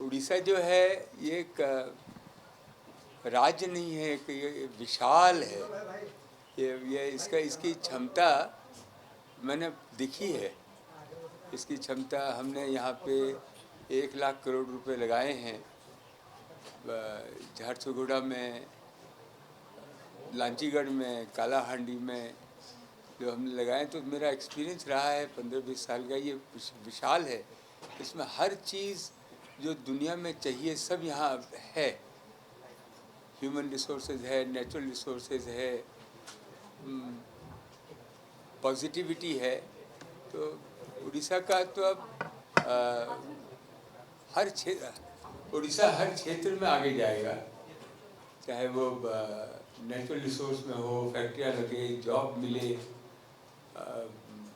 उड़ीसा जो है ये एक राज्य नहीं है, कि ये विशाल है। ये इसकी क्षमता मैंने दिखी है। इसकी क्षमता हमने यहाँ पे 1 लाख करोड़ रुपए लगाए हैं झारसुगुड़ा में, लांचीगढ़ में, कालाहांडी में जो हमने लगाए। तो मेरा एक्सपीरियंस रहा है 15-20 साल का। ये विशाल है। इसमें हर चीज़ जो दुनिया में चाहिए सब यहाँ है। ह्यूमन रिसोर्सेज है, नेचुरल रिसोर्सेज है, पॉजिटिविटी है। तो उड़ीसा का तो अब उड़ीसा हर क्षेत्र में आगे जाएगा, चाहे वो नेचुरल रिसोर्स में हो, फैक्ट्रियाँ लगे, जॉब मिले,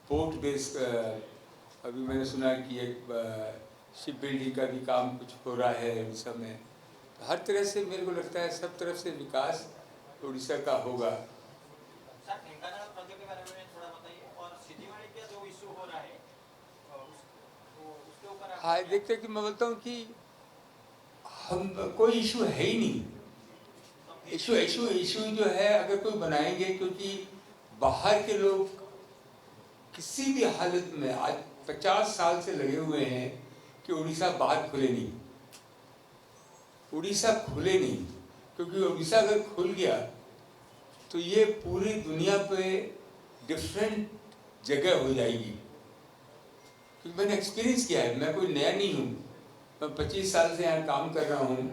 पोर्ट बेस। अभी मैंने सुना कि एक शिप बिल्डिंग का भी काम कुछ हो रहा है उड़ीसा में। तो हर तरह से मेरे को लगता है सब तरफ से विकास उड़ीसा का होगा। हाँ, देखते कि मैं बोलता हूँ कि हम कोई इशू है ही नहीं। इशू जो है अगर कोई बनाएंगे, क्योंकि बाहर के लोग किसी भी हालत में आज 50 साल से लगे हुए हैं कि उड़ीसा बाहर खुले नहीं, उड़ीसा खुले नहीं। क्योंकि उड़ीसा अगर खुल गया तो ये पूरी दुनिया पे डिफरेंट जगह हो जाएगी। क्योंकि मैंने एक्सपीरियंस किया है, मैं कोई नया नहीं हूँ। मैं 25 साल से यहाँ काम कर रहा हूँ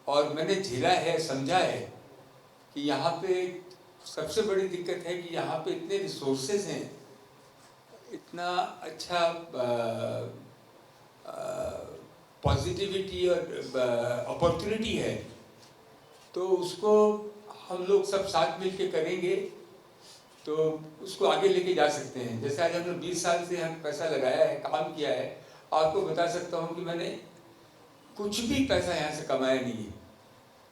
और मैंने झेला है, समझा है कि यहाँ पे सबसे बड़ी दिक्कत है कि यहाँ पे इतने रिसोर्सेज हैं, इतना अच्छा पॉजिटिविटी और अपॉर्चुनिटी है। तो उसको हम लोग सब साथ मिल के करेंगे तो उसको आगे लेके जा सकते हैं। जैसे आज हमने 20 साल से यहाँ पैसा लगाया है, काम किया है। आपको बता सकता हूँ कि मैंने कुछ भी पैसा यहाँ से कमाया नहीं है,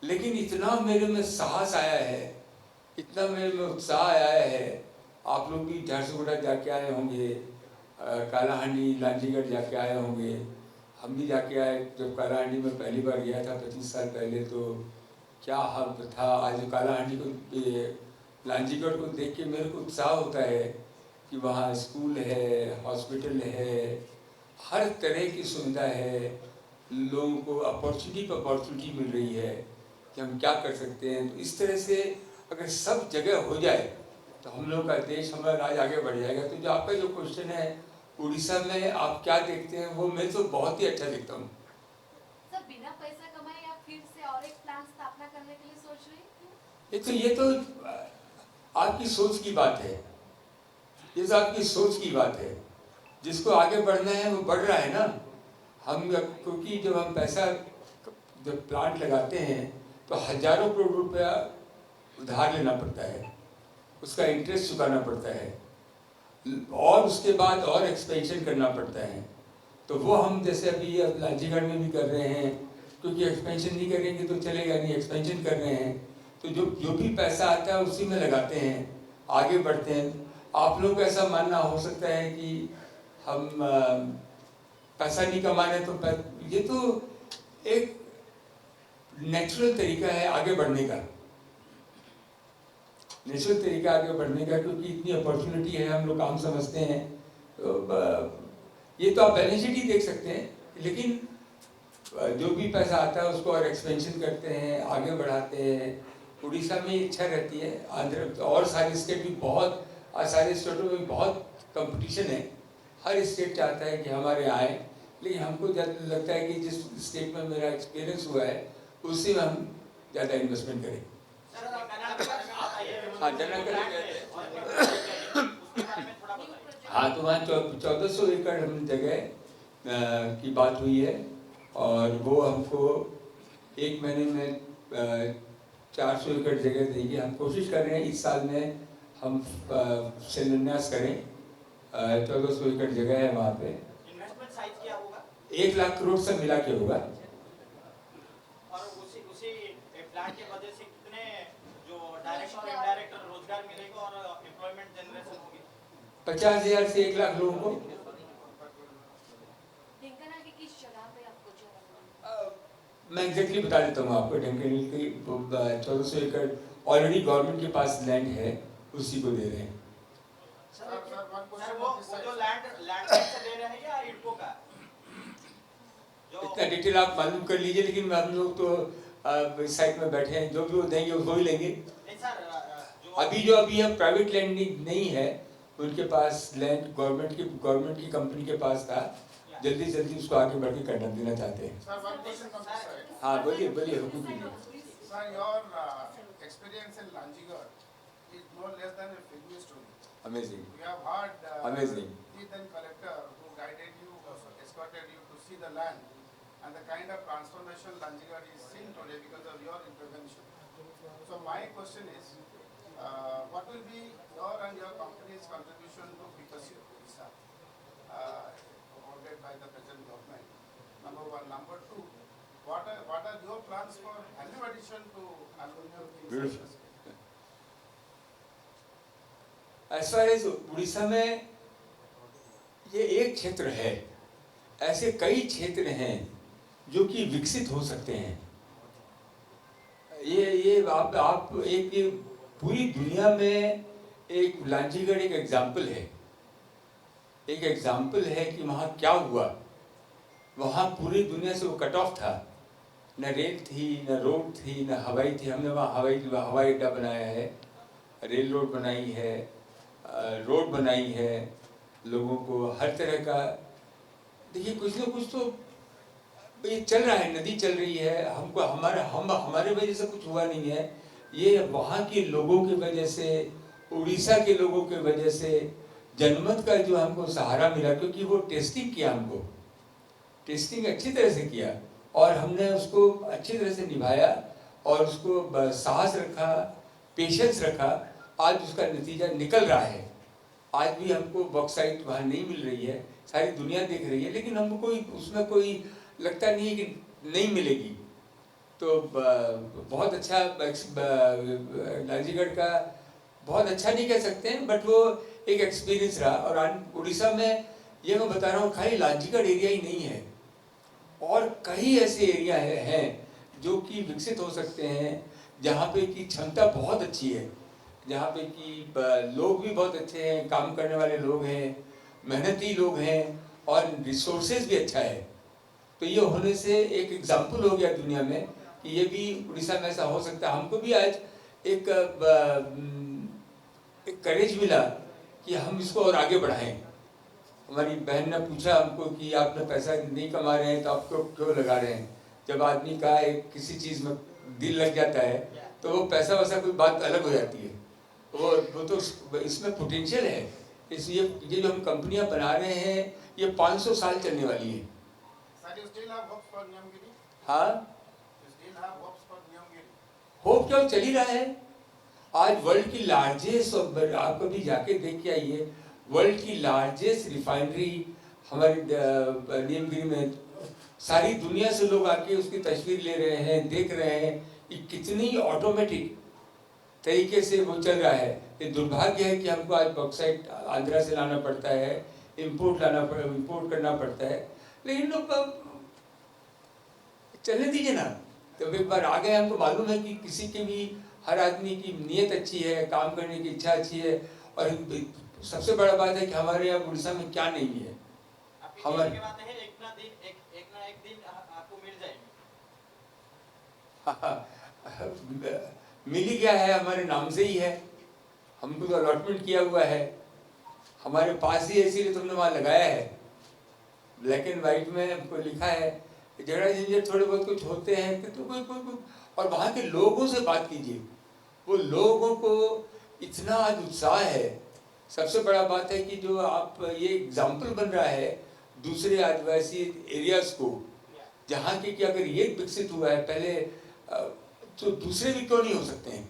लेकिन इतना मेरे में साहस आया है, इतना मेरे में उत्साह आया है। आप लोग भी झारसुगुड़ा जाके आए होंगे, कालाहांडी, लांचीगढ़ जाके आए होंगे, हम भी जाके आए। जब कालाहांडी में पहली बार गया था 25 साल पहले, तो क्या हाल था। आज कालाहांडी को, लांचीगढ़ को देख के मेरे को उत्साह होता है कि वहाँ स्कूल है, हॉस्पिटल है, हर तरह की सुविधा है। लोगों को अपॉर्चुनिटी मिल रही है कि हम क्या कर सकते हैं। तो इस तरह से अगर सब जगह हो जाए तो हम लोग का देश, हमारा राज्य आगे बढ़ जाएगा। तो जो आपका जो क्वेश्चन है उड़ीसा में आप क्या देखते हैं, वो मैं तो बहुत ही अच्छा देखता हूँ। सर, बिना पैसा कमाए आप फिर से और एक प्लांट स्थापना करने के लिए सोच रहे हैं? ये तो आपकी सोच की बात है। ये तो आपकी सोच की बात है। जिसको आगे बढ़ना है वो बढ़ रहा है ना। हम क्योंकि जब हम पैसा, जब प्लांट लगाते हैं तो हजारों करोड़ रुपया उधार लेना पड़ता है, उसका इंटरेस्ट चुकाना पड़ता है, और उसके बाद और एक्सपेंशन करना पड़ता है। तो वो हम जैसे अभी अब लांचीगढ़ में भी कर रहे हैं, क्योंकि एक्सपेंशन नहीं करेंगे तो चलेगा नहीं, एक्सपेंशन कर रहे हैं। तो जो भी पैसा आता है उसी में लगाते हैं, आगे बढ़ते हैं। आप लोग का ऐसा मानना हो सकता है कि हम पैसा नहीं कमा रहे, तो ये तो एक नेचुरल तरीका है आगे बढ़ने का, नेचुरल तरीका आगे बढ़ने का। क्योंकि इतनी अपॉर्चुनिटी है, हम लोग काम समझते हैं। तो ये तो आप बैलेंस शीट ही देख सकते हैं, लेकिन जो भी पैसा आता है उसको और एक्सपेंशन करते हैं, आगे बढ़ाते हैं। उड़ीसा में इच्छा रहती है, आंध्र और सारे स्टेट भी बहुत, सारे स्टेटों में बहुत कंपटीशन है। हर स्टेट चाहता है कि हमारे आए, लेकिन हमको लगता है कि जिस स्टेट में मेरा एक्सपीरियंस हुआ है उसी में हम ज़्यादा इन्वेस्टमेंट करें। हाँ, हाँ, तो वहाँ 1400 एकड़ हम जगह की बात हुई है, और वो हमको 1 महीने में 400 एकड़ जगह देंगे। हम कोशिश कर रहे हैं इस साल में हम शिलान्यास करें। 1400 एकड़ जगह है वहाँ पे। इन्वेस्टमेंट साइज क्या होगा? 1 लाख करोड़ से मिला के होगा। और उसी प्लांट के वजह से कितने जो डायरेक्ट और इनडायरेक्ट रोजगार मिलेगा और एम्प्लॉयमेंट जनरेशन होगी? 50,000 से 1 लाख लोगों को। ढेंकानाल की किस जगह पे आपको जगह? मैं एग्जैक्टली बता देता हूँ आपको। डंकन हिल की 1400 एकड़ ऑलरेडी गवर्नमेंट के पास लैंड है, उसी को दे रहे हैं। सर वो जो लैंड से ले रहे हैं या इडको का? जो इतना डिटेल आप मालूम कर लीजिए, लेकिन हम लोग तो इस साइड में बैठे हैं, जो भी वो देंगे वो ही लेंगे। नहीं सर, जो अभी है प्राइवेट लैंड नहीं है उनके पास। लैंड गवर्नमेंट की कंपनी के पास था, जल्दी उसको आगे बढ़ के करना देना चाहते हैं। Sir, one question from this side. हाँ बोलिए हुकुम कीजिए। Sir, your experience in Lanjigarh is no less than a film story. Amazing, We have heard Amazing. the then collector who guided you, escorted you to see the land, and the kind of transformation Lanjigarh is seeing today because of your intervention. So my question is, what will be your and your company's contribution to Vikasya Odisha, promoted by the present government? Number one. Number two, what are your plans for value addition to aluminum in Beautiful. Sri Lanka? As far as Orissa में ये एक क्षेत्र है, ऐसे कई क्षेत्र हैं जो कि विकसित हो सकते हैं। ये आप एक ये पूरी दुनिया में एक लांजीगढ़ एक एग्जाम्पल है। एक एग्जाम्पल है कि वहाँ क्या हुआ। वहाँ पूरी दुनिया से वो कट ऑफ था, न रेल थी, न रोड थी, न हवाई थी। हमने वहाँ हवाई अड्डा बनाया है, रेल रोड बनाई है, रोड बनाई है, लोगों को हर तरह का। देखिए कुछ ना कुछ तो ये चल रहा है, नदी चल रही है। हमको हमारे वजह से कुछ हुआ नहीं है, ये वहाँ के लोगों की वजह से, उड़ीसा के लोगों की वजह से, जनमत का जो हमको सहारा मिला। क्योंकि वो टेस्टिंग किया, हमको टेस्टिंग अच्छी तरह से किया और हमने उसको अच्छी तरह से निभाया और उसको साहस रखा, पेशेंस रखा। आज उसका नतीजा निकल रहा है। आज भी हमको बॉक्साइट वहाँ नहीं मिल रही है, सारी दुनिया देख रही है, लेकिन हमको उसमें कोई लगता नहीं है कि नहीं मिलेगी। तो बहुत अच्छा लांजीगढ़ का बहुत अच्छा नहीं कह सकते हैं, बट वो एक एक्सपीरियंस रहा। और उड़ीसा में ये मैं बता रहा हूँ, खाली लांजीगढ़ एरिया ही नहीं है, और कई ऐसे एरिया हैं जो कि विकसित हो सकते हैं, जहाँ पे की क्षमता बहुत अच्छी है, जहाँ पे कि लोग भी बहुत अच्छे हैं, काम करने वाले लोग हैं, मेहनती लोग हैं, और रिसोर्सेज भी अच्छा है। तो ये होने से एक एग्जाम्पल हो गया दुनिया में कि ये भी उड़ीसा में ऐसा हो सकता है। हमको भी आज एक करेज मिला कि हम इसको और आगे बढ़ाएं। हमारी बहन ने पूछा हमको कि आपने पैसा नहीं कमा रहे हैं तो आपको क्यों लगा रहे हैं। जब आदमी का एक किसी चीज़ में दिल लग जाता है तो वो पैसा वैसा कोई बात अलग हो जाती है। वो तो इसमें पोटेंशियल है। इसलिए ये जो हम कंपनियां बना रहे हैं ये 500 साल चलने वाली है। हाँ, होप क्या चल ही रहा है। आज वर्ल्ड की लार्जेस्ट, आप कभी जाके देख के आइए, वर्ल्ड की लार्जेस्ट रिफाइनरी हमारे नीलगिरी में। सारी दुनिया से लोग आके उसकी तस्वीर ले रहे हैं, देख रहे हैं कि कितनी ऑटोमेटिक तरीके से वो चल रहा है। ये दुर्भाग्य है कि हमको आज बॉक्साइट आंध्रा से लाना पड़ता है, इंपोर्ट करना पड़ता है, लेकिन लोग चलने दीजिए ना। तो एक बार आ गए, हमको मालूम है कि किसी के भी, हर आदमी की नीयत अच्छी है, काम करने की इच्छा अच्छी है। और सबसे बड़ा बात है कि हमारे यहाँ उड़ीसा में क्या नहीं है। हमारे एक ना एक दिन आपको मिल जाएगी। मिल ही गया है, हमारे नाम से ही है, हमको तो अलॉटमेंट किया हुआ है, हमारे पास ही है, इसीलिए तुमने वहाँ लगाया है। ब्लैक एंड वाइट में हमको लिखा है। झगड़ा झंझट थोड़े बहुत कुछ होते हैं तो कोई और वहाँ के लोगों से बात कीजिए, वो लोगों को इतना आज उत्साह है। सबसे बड़ा बात है कि जो आप ये एग्जाम्पल बन रहा है दूसरे आदिवासी एरियाज को, जहाँ के कि अगर ये विकसित हुआ है पहले, तो दूसरे भी क्यों नहीं हो सकते हैं।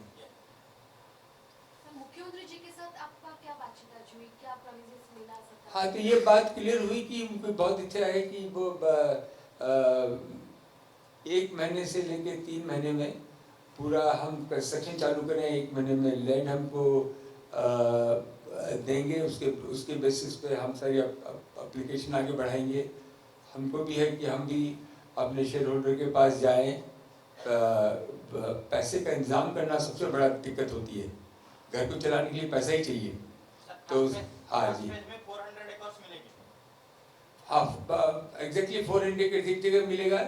मुख्यमंत्री जी के साथ आपका क्या बातचीत आज हुई, क्या प्रोमिसेस मिला सकता? हाँ, तो ये बात क्लियर हुई कि उनको बहुत इच्छा है कि वो 1 महीने से लेके 3 महीने में पूरा हम कंस्ट्रक्शन चालू करें। 1 महीने में लैंड हमको देंगे, उसके बेसिस पे हम सारी एप्लीकेशन आगे बढ़ाएंगे। हमको भी है कि हम भी अपने शेयर होल्डर के पास जाएं, पैसे का इंतजाम करना सबसे बड़ा दिक्कत होती है। घर को चलाने के लिए पैसा ही चाहिए। तो हाँ जी, में 400 एकर्स मिलेगी। हाँ एग्जैक्टली 400 एकड़ एक जगह मिलेगा,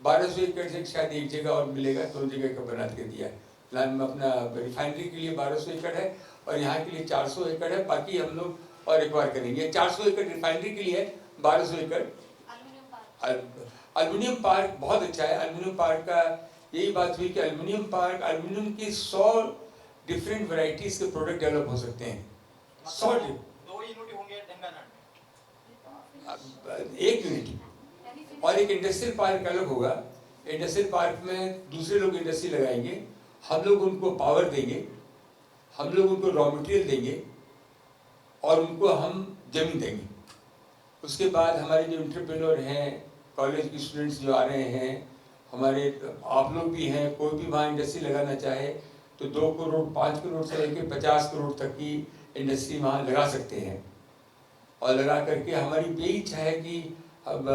1200 एकड़ से शायद एक जगह और मिलेगा, 2 जगह का बना के दिया है। प्लान में अपना रिफाइनरी के लिए 1200 एकड़ है और यहाँ के लिए 400 एकड़ है, बाकी हम लोग और एक्वायर करेंगे। 400 एकड़ रिफाइनरी के लिए है, 1200 एकड़ एल्युमिनियम पार्क बहुत अच्छा है। एल्युमिनियम पार्क का यही बात हुई कि एल्युमिनियम पार्क, एल्युमिनियम की 100 डिफरेंट वैरायटीज के प्रोडक्ट डेवलप हो सकते हैं। 100 2 यूनिट होंगे ढंगानाट में, 1 यूनिट और एक इंडस्ट्रियल पार्क अलग होगा। इंडस्ट्रियल पार्क में दूसरे लोग इंडस्ट्री लगाएंगे, हम लोग उनको पावर देंगे, हम लोग उनको रॉ मटेरियल देंगे और उनको हम जमीन देंगे। उसके बाद हमारे जो एंटरप्रेन्योर हैं, कॉलेज के स्टूडेंट्स जो आ रहे हैं, हमारे आप लोग भी हैं, कोई भी वहाँ इंडस्ट्री लगाना चाहे तो 2 करोड़ 5 करोड़ से लेकर 50 करोड़ तक की इंडस्ट्री वहाँ लगा सकते हैं। और लगा करके हमारी यही इच्छा है कि अब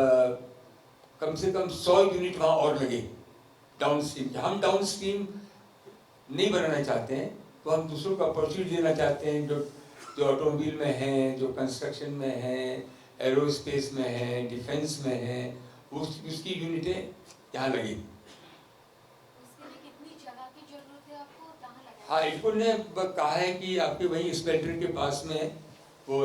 कम से कम 100 यूनिट वहाँ और लगे डाउन स्ट्रीम। हम डाउन स्ट्रीम नहीं बनाना चाहते हैं, तो हम दूसरों को अपॉर्चुनिटी देना चाहते हैं, जो ऑटोमोबाइल में हैं, जो कंस्ट्रक्शन में हैं, एरोस्पेस में हैं, डिफेंस में हैं, उसकी यूनिटें यहाँ लगी। उसके लिए कितनी जगह की जरूरत है आपको, कहाँ लगाएंगे? हाँ, इनको ने कहा है कि आपके वहीं स्पेल्टर के पास में वो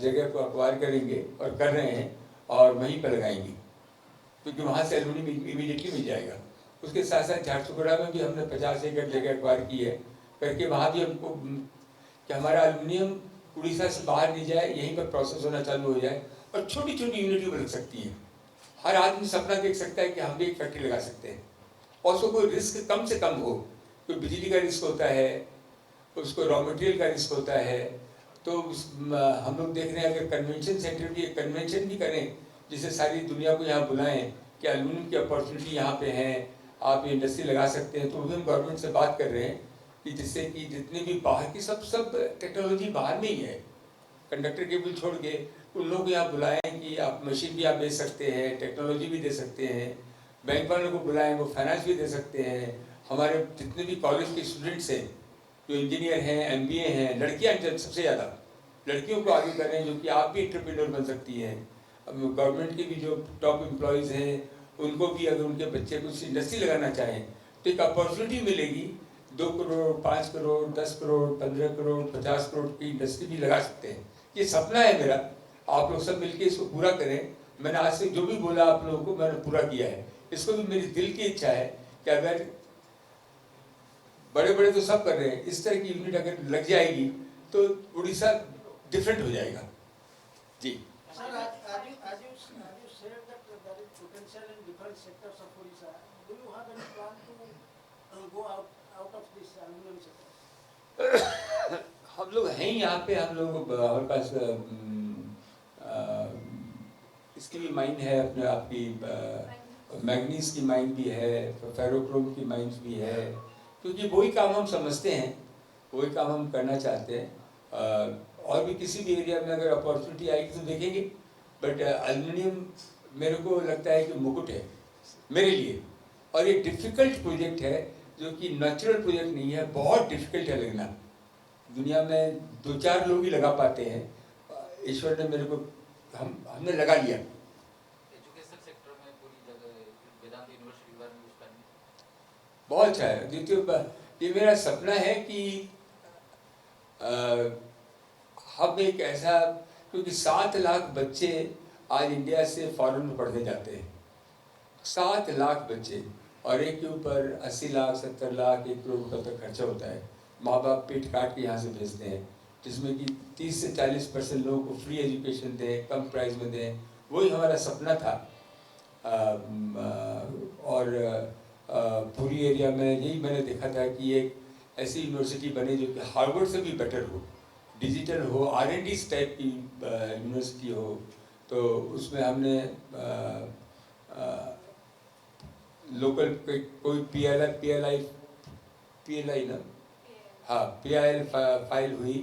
जगह को अक्वायर करेंगे और कर रहे हैं और वहीं पर लगाएंगे, क्योंकि वहाँ से एल्युमिनियम इमीडिएटली मिल जाएगा। उसके साथ साथ झारसुगुड़ा में भी हमने 50 एकड़ जगह एक्वायर की है, करके वहाँ भी हमको कि हमारा एल्युमिनियम उड़ीसा से बाहर नहीं जाए, यहीं पर प्रोसेस होना चालू हो जाए और छोटी छोटी यूनिट बन सकती है। हर आदमी सपना देख सकता है कि हम भी एक फैक्ट्री लगा सकते हैं और उसको कोई रिस्क कम से कम हो। कोई बिजली का रिस्क होता है, उसको रॉ मटेरियल का रिस्क होता है, तो हम लोग देख रहे हैं अगर कन्वेंशन सेंटर की कन्वेंशन भी करें, जिससे सारी दुनिया को यहाँ बुलाएं कि एल्युमिनियम की अपॉर्चुनिटी यहाँ पे है, आप इंडस्ट्री लगा सकते हैं, तो भी हम गवर्नमेंट से बात कर रहे हैं कि जिससे कि जितने भी बाहर की सब टेक्नोलॉजी बाहर में ही है, कंडक्टर केबल छोड़ के उन लोग यहाँ बुलाएं कि आप मशीन भी आप बेच सकते हैं, टेक्नोलॉजी भी दे सकते हैं, बैंक वालों को बुलाएं, वो फाइनेंस भी दे सकते हैं। हमारे जितने भी कॉलेज के स्टूडेंट्स हैं, जो इंजीनियर हैं, MBA हैं, लड़कियाँ सबसे ज़्यादा लड़कियों को आगे करें, जो कि आप भी एंटरप्रेन्योर बन सकती हैं। अब गवर्नमेंट के भी जो टॉप एम्प्लॉयज़ हैं, उनको भी अगर उनके बच्चे कुछ इंडस्ट्री लगाना चाहें तो एक अपॉर्चुनिटी मिलेगी। 2 करोड़ 5 करोड़ 10 करोड़ 15 करोड़ 50 करोड़ की इंडस्ट्री भी लगा सकते हैं। ये सपना है मेरा, आप लोग सब मिलके इसको पूरा करें। मैंने आज से जो भी बोला आप लोगों को मैंने पूरा किया है। इसको भी मेरी दिल की इच्छा है कि अगर बड़े बड़े तो सब कर रहे हैं, इस तरह की यूनिट अगर लग जाएगी तो उड़ीसा डिफरेंट हो जाएगा। जी Sir, as you said that there is potential in different sectors of Odisha, do you have any plan to go out of this aluminum sector? हम लोग हैं यहाँ पे, हम लोग हमारे पास इसकी भी माइन है, अपने आपकी मैग्नीज की माइन भी है, फेरोक्रोम की माइंस भी है, क्योंकि वही काम हम समझते हैं, वही काम हम करना चाहते हैं। और भी किसी भी एरिया में अगर अपॉर्चुनिटी आएगी तो देखेंगे, बट एल्युमिनियम मेरे को लगता है कि मुकुट है मेरे लिए, और ये डिफ़िकल्ट प्रोजेक्ट है, जो कि नेचुरल प्रोजेक्ट नहीं है, बहुत डिफ़िकल्ट है लगना। दुनिया में 2-4 लोग ही लगा पाते हैं। ईश्वर ने मेरे को हमने लगा लिया। एजुकेशन सेक्टर में पूरी जगह वेदांत यूनिवर्सिटी बारे में यूज करनी बहुत अच्छा है। द्वितीय ये मेरा सपना है कि हम एक ऐसा, क्योंकि 7 लाख बच्चे आज इंडिया से फॉरेन में पढ़ने जाते हैं, 7 लाख बच्चे, और एक के ऊपर 80 लाख 70 लाख 1 करोड़ रुपये तक खर्चा होता है। माँ बाप पेट काट के यहाँ से भेजते हैं, जिसमें कि 30 से 40% लोगों को फ्री एजुकेशन दें, कम प्राइस में दें। वही हमारा सपना था। और पूरी एरिया में यही मैंने देखा था कि एक ऐसी यूनिवर्सिटी बने जो कि हार्वर्ड से भी बेटर हो, डिजिटल हो, R&D टाइप की यूनिवर्सिटी हो। तो उसमें हमने लोकल कोई PLI ना, हाँ PIL फाइल हुई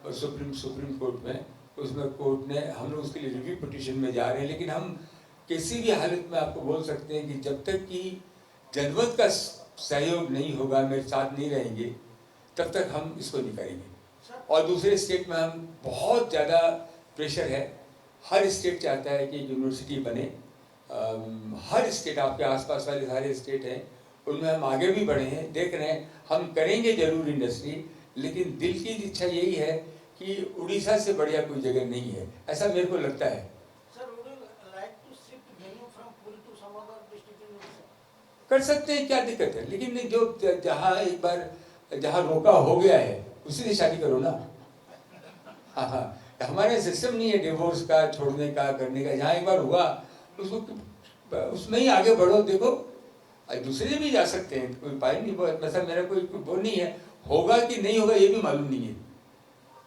और सुप्रीम कोर्ट में। उसमें कोर्ट ने, हम लोग उसके लिए रिव्यू पिटीशन में जा रहे हैं, लेकिन हम किसी भी हालत में आपको बोल सकते हैं कि जब तक कि जनपद का सहयोग नहीं होगा, मेरे साथ नहीं रहेंगे, तब तक हम इसको नहीं करेंगे। और दूसरे स्टेट में हम बहुत ज़्यादा प्रेशर है, हर स्टेट चाहता है कि यूनिवर्सिटी बने। हर स्टेट, आपके आसपास वाले सारे स्टेट हैं, उनमें हम आगे भी बढ़े हैं, देख रहे हैं, हम करेंगे जरूर इंडस्ट्री, लेकिन दिल की इच्छा यही है कि उड़ीसा से बढ़िया कोई जगह नहीं है, ऐसा मेरे को लगता है। Sir, would you like to shift venue from Puri to some other district in Odisha? कर सकते हैं, क्या दिक्कत है, लेकिन जो जहाँ एक बार जहाँ रोका हो गया है उसी से शादी करो ना। हाँ हाँ, हमारे सिस्टम नहीं है डिवोर्स का, छोड़ने का, करने का। जहाँ एक बार हुआ उसको उसमें ही आगे बढ़ो। देखो दूसरे भी जा सकते हैं, कोई उपाय नहीं, वैसा मेरा कोई वो नहीं है। होगा कि नहीं होगा ये भी मालूम नहीं है,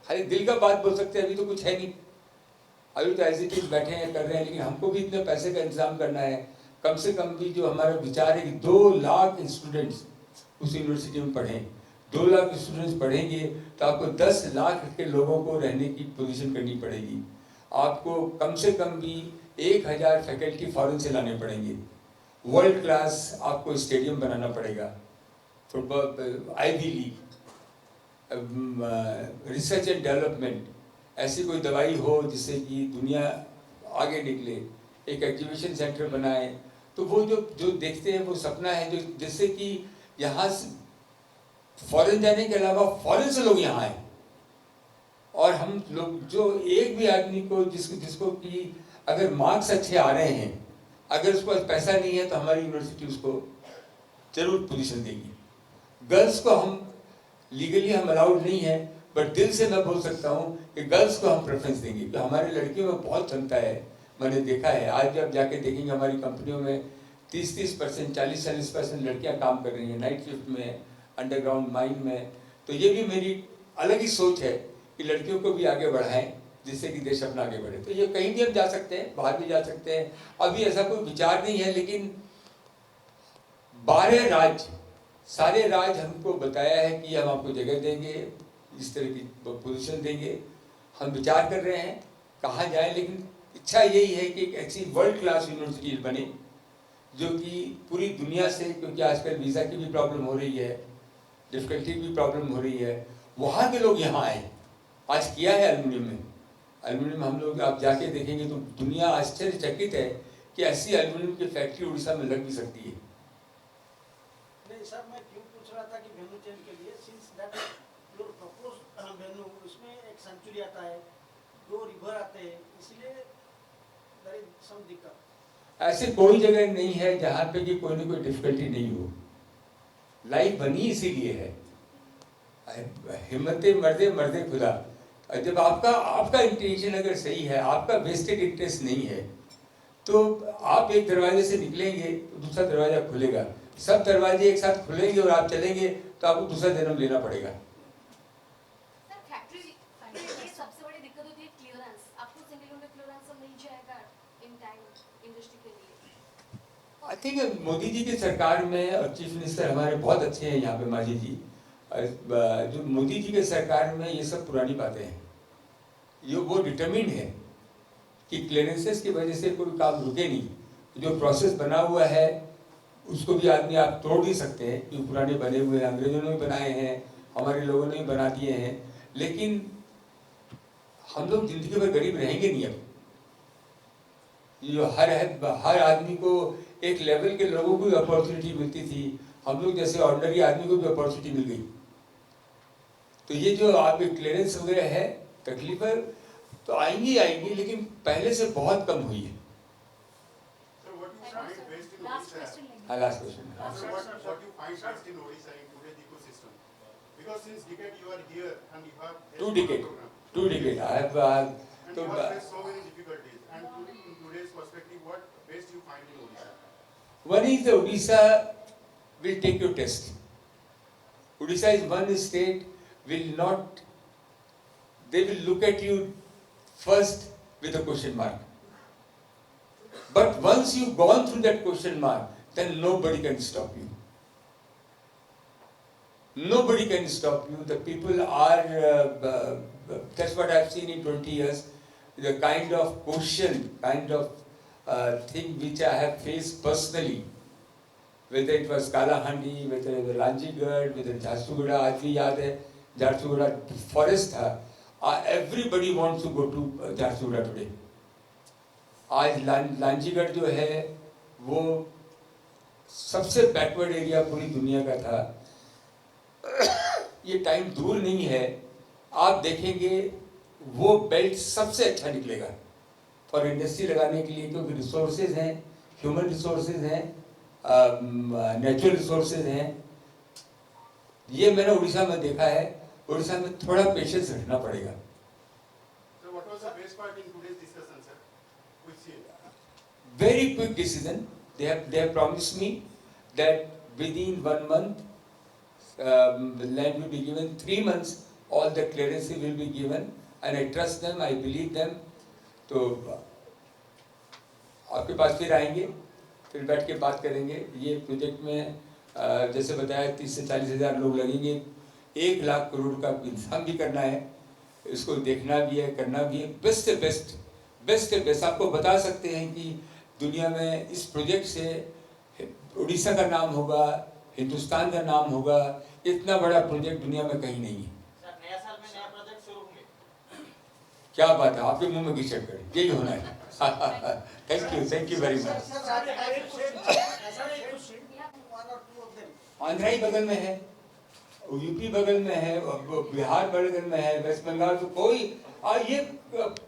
खाली दिल का बात बोल सकते हैं। अभी तो कुछ है नहीं, अभी तो ऐसे चीज बैठे हैं, कर रहे हैं, लेकिन हमको भी इतने पैसे का इंतजाम करना है। कम से कम भी जो हमारा विचार है कि 2 लाख स्टूडेंट्स उस यूनिवर्सिटी में पढ़ें। 2 लाख स्टूडेंट्स पढ़ेंगे तो आपको 10 लाख के लोगों को रहने की पोजीशन करनी पड़ेगी। आपको कम से कम भी 1000 फैकल्टी फॉरेन से लाने पड़ेंगे। वर्ल्ड क्लास आपको स्टेडियम बनाना पड़ेगा, football, Ivy league, research and development, ऐसी कोई दवाई हो जिससे कि दुनिया आगे निकले, एक एग्जीबिशन सेंटर बनाए। तो वो जो देखते हैं वो सपना है, जो जिससे कि यहाँ से फॉरेन जाने के अलावा फॉरेन से लोग यहाँ आए। और हम लोग जो एक भी आदमी को जिसको कि अगर मार्क्स अच्छे आ रहे हैं, अगर उसके पास पैसा नहीं है तो हमारी यूनिवर्सिटी उसको जरूर पोजीशन देगी। गर्ल्स को हम लीगली हम अलाउड नहीं है, बट दिल से मैं बोल सकता हूँ कि गर्ल्स को हम प्रेफरेंस देंगे, क्योंकि हमारी लड़कियों में बहुत क्षमता है। मैंने देखा है, आज जब जाके देखेंगे हमारी कंपनियों में 30% 40% लड़कियां काम कर रही हैं, नाइट शिफ्ट में, अंडरग्राउंड माइन में। तो ये भी मेरी अलग ही सोच है कि लड़कियों को भी आगे बढ़ाएं, जिससे कि देश अपना आगे बढ़े। तो ये कहीं भी हम जा सकते हैं, बाहर भी जा सकते हैं। अभी ऐसा कोई विचार नहीं है, लेकिन 12 राज्य, सारे राज्य हमको बताया है कि हम आपको जगह देंगे, इस तरह की पोजीशन देंगे। हम विचार कर रहे हैं कहाँ जाएं, लेकिन इच्छा यही है कि एक ऐसी वर्ल्ड क्लास यूनिवर्सिटी बने जो कि पूरी दुनिया से, क्योंकि आजकल वीज़ा की भी प्रॉब्लम हो रही है, डिफिकल्टी भी प्रॉब्लम हो रही है, वहाँ के लोग यहाँ आए। आज किया है एल्युमिनियम में, एल्युमिनियम हम लोग आप जाके देखेंगे तो दुनिया आश्चर्यचकित है कि ऐसी एल्युमिनियम की फैक्ट्री उड़ीसा में लग भी सकती है। नहीं सर, मैं क्यों पूछ रहा था कि वेन्यू चेंज के लिए, since that your propose venue, उसमें एक सेंचुरी आता है, 2 रिवर आते हैं, इसलिए देयर इज सम दिक्कत। ऐसे कोई जगह नहीं है जहाँ पे कि कोई ना कोई डिफिकल्टी नहीं हो। लाइफ बनी इसीलिए है, हिम्मते मर्दे मर्दे खुदा। जब आपका इंटेंशन अगर सही है, आपका वेस्टेड इंटरेस्ट नहीं है, तो आप एक दरवाजे से निकलेंगे तो दूसरा दरवाजा खुलेगा। सब दरवाजे एक साथ खुलेंगे और आप चलेंगे तो आपको दूसरा जन्म लेना पड़ेगा। सर, फैक्ट्री की सबसे बड़ी दिक्कत होती है क्लियरेंस। आपको सिंगल विंडो क्लियरेंस मिल जाएगा इन टाइम इंडस्ट्री के लिए? आई थिंक मोदी जी की सरकार में और चीफ मिनिस्टर हमारे बहुत अच्छे हैं यहाँ पे, मांझी जी। जो मोदी जी के सरकार में ये सब पुरानी बातें हैं। ये वो डिटरमिन्ड है कि क्लियरेंसेस की वजह से कोई काम रुके नहीं। जो प्रोसेस बना हुआ है उसको भी आदमी आप तोड़ नहीं सकते हैं, जो पुराने बने हुए हैं, अंग्रेजों ने भी बनाए हैं, हमारे लोगों ने भी बना दिए हैं। लेकिन हम लोग जिंदगी भर गरीब रहेंगे नहीं। अब जो हर आदमी को एक लेवल के लोगों को भी अपॉर्चुनिटी मिलती थी, हम लोग जैसे ऑर्डिनरी आदमी को भी अपॉर्चुनिटी मिल गई। तो ये जो आप क्लियरेंस वगैरह है, तकलीफें तो आएंगी, लेकिन पहले से बहुत कम हुई है। So what you find best in last Odisha? Question लेंगे। हाँ, last question. So what you find best in Odisha in today's ecosystem? Because since decade you are here and you have faced 2 a decades. program. 2 decades. I have And तो you have faced so many difficulties. And in today's perspective, what best you find in Odisha? one is the Odisha will take your test. Odisha is one state will not. They will look at you first with a question mark. But once you've gone through that question mark, then nobody can stop you. Nobody can stop you. The people are, that's what I've seen in 20 years, the kind of question, kind of thing which I have faced personally, whether it was Kalahandi, whether it was Ranjigad, whether Jharsuguda, आज भी याद है Jharsuguda forest था. Everybody wants to go to Jharsuguda today. आज लांजीगढ़ जो है वो सबसे बैकवर्ड एरिया पूरी दुनिया का था. ये टाइम दूर नहीं है, आप देखेंगे वो बेल्ट सबसे अच्छा निकलेगा फॉर इंडस्ट्री लगाने के लिए, क्योंकि रिसोर्सेज हैं, ह्यूमन रिसोर्सेज हैं, नेचुरल रिसोर्सेज हैं. ये मैंने उड़ीसा में देखा है. उड़ीसा में थोड़ा पेशेंस रखना पड़ेगा. So what was the best part in today's discussion, sir? Which Very quick decision. They have promised me that within 1 month the land will be given. 3 months all the clearances will be given, and I trust them, I believe them. तो आपके पास फिर आएंगे, फिर बैठ के बात करेंगे. ये प्रोजेक्ट में जैसे बताया 30 से 40 हज़ार लोग लगेंगे. 1 लाख करोड़ का इंतजाम भी करना है, इसको देखना भी है, करना भी है. बेस्ट से बेस्ट आपको बता सकते हैं कि दुनिया में इस प्रोजेक्ट से उड़ीसा का नाम होगा, हिंदुस्तान का नाम होगा. इतना बड़ा प्रोजेक्ट दुनिया में कहीं नहीं है. सर नया साल में नया प्रोजेक्ट शुरू होंगे. क्या बात है, आपके मुंह में कीचड़ करे, यही होना है. Thank you very much. Andhra ही बगल में है, यूपी बगल में है, बिहार बगल में है, वेस्ट बंगाल. तो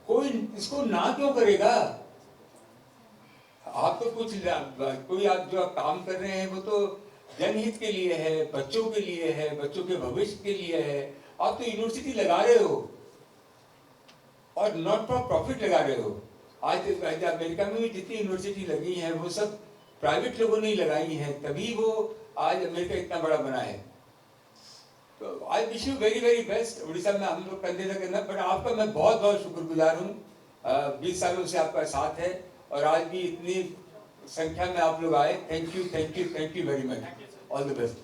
कोई इसको ना क्यों करेगा? आप तो कोई आप जो काम कर रहे हैं वो तो जनहित के लिए है, बच्चों के लिए है, बच्चों के भविष्य के लिए है. आप तो यूनिवर्सिटी लगा रहे हो और नॉट फॉर प्रॉफिट लगा रहे हो. आज अमेरिका में भी जितनी यूनिवर्सिटी लगी हैं वो सब प्राइवेट लोगों ने लगाई हैं, तभी वो आज अमेरिका इतना बड़ा बना है. तो I wish you very very best. Orissa में हम लोग कंधे से करना, बट आपका मैं बहुत बहुत शुक्रगुजार हूँ. 20 सालों से आपका साथ है और आज भी इतनी संख्या में आप लोग आए. Thank you very much. All the best.